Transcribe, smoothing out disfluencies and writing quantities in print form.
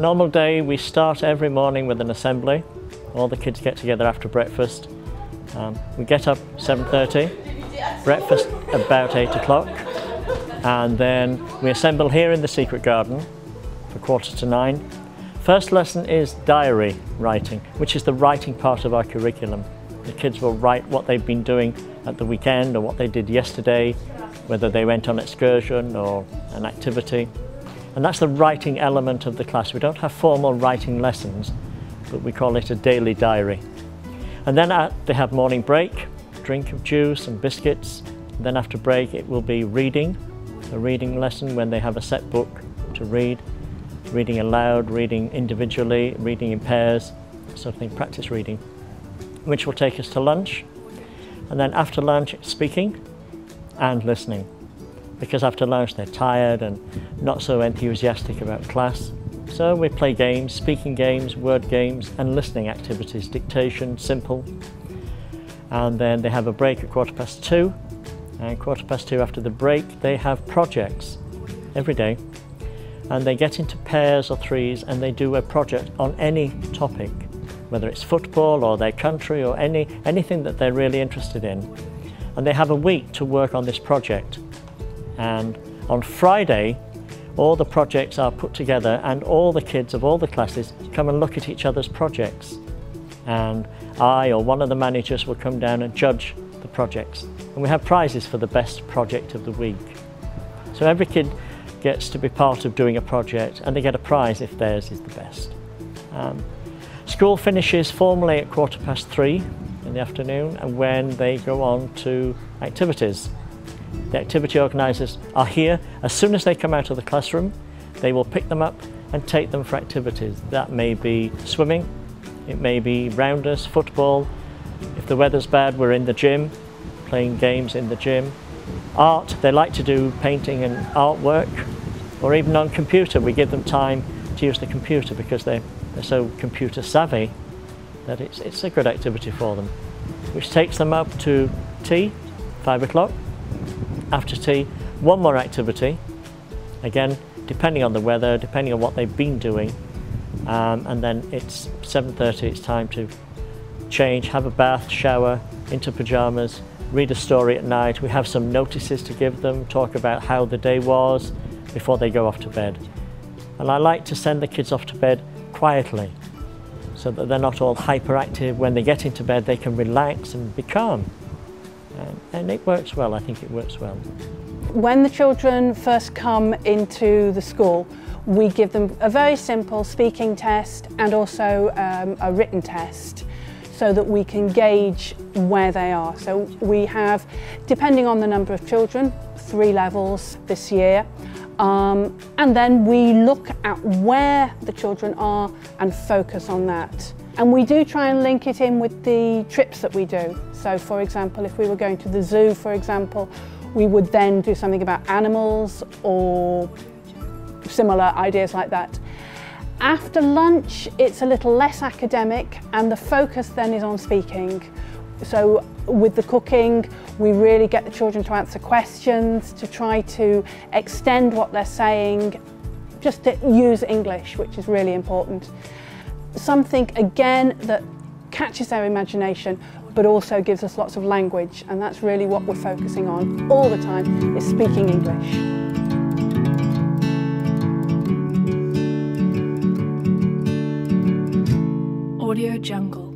normal day, we start every morning with an assembly. All the kids get together after breakfast. We get up 7:30, breakfast about 8 o'clock, and then we assemble here in the secret garden for 8:45. First lesson is diary writing, which is the writing part of our curriculum. The kids will write what they've been doing at the weekend or what they did yesterday, whether they went on excursion or an activity. And that's the writing element of the class. We don't have formal writing lessons, but we call it a daily diary. And then they have morning break, drink of juice and biscuits. And then after break it will be reading, a reading lesson when they have a set book to read, reading aloud, reading individually, reading in pairs, sort of thing, practice reading, which will take us to lunch. And then after lunch, speaking and listening, because after lunch they're tired and not so enthusiastic about class. So we play games, speaking games, word games and listening activities, dictation, simple. And then they have a break at 2:15, and 2:15 after the break they have projects every day, and they get into pairs or threes and they do a project on any topic, whether it's football or their country or anything that they're really interested in. And they have a week to work on this project. And on Friday, all the projects are put together and all the kids of all the classes come and look at each other's projects. And I or one of the managers will come down and judge the projects. And we have prizes for the best project of the week. So every kid gets to be part of doing a project and they get a prize if theirs is the best. School finishes formally at 3:15 in the afternoon, and when they go on to activities. The activity organisers are here. As soon as they come out of the classroom, they will pick them up and take them for activities. That may be swimming, it may be rounders, football. If the weather's bad, we're in the gym, playing games in the gym. Art, they like to do painting and artwork, or even on computer. We give them time to use the computer because they're so computer savvy that it's a good activity for them, which takes them up to tea, 5 o'clock. After tea, one more activity, again depending on the weather, depending on what they've been doing, and then it's 7:30, it's time to change, have a bath, shower, into pyjamas, read a story at night. We have some notices to give them, talk about how the day was before they go off to bed. And I like to send the kids off to bed quietly, so that they're not all hyperactive. When they get into bed, they can relax and be calm. And it works well, I think it works well. When the children first come into the school, we give them a very simple speaking test and also a written test, so that we can gauge where they are. So we have, depending on the number of children, 3 levels this year. And then we look at where the children are and focus on that. And we do try and link it in with the trips that we do. So for example, if we were going to the zoo, for example, we would then do something about animals or similar ideas like that. After lunch, it's a little less academic and the focus then is on speaking. So with the cooking, we really get the children to answer questions, to try to extend what they're saying, just to use English, which is really important. Something, again, that catches their imagination, but also gives us lots of language, and that's really what we're focusing on all the time, is speaking English. Audio Jungle.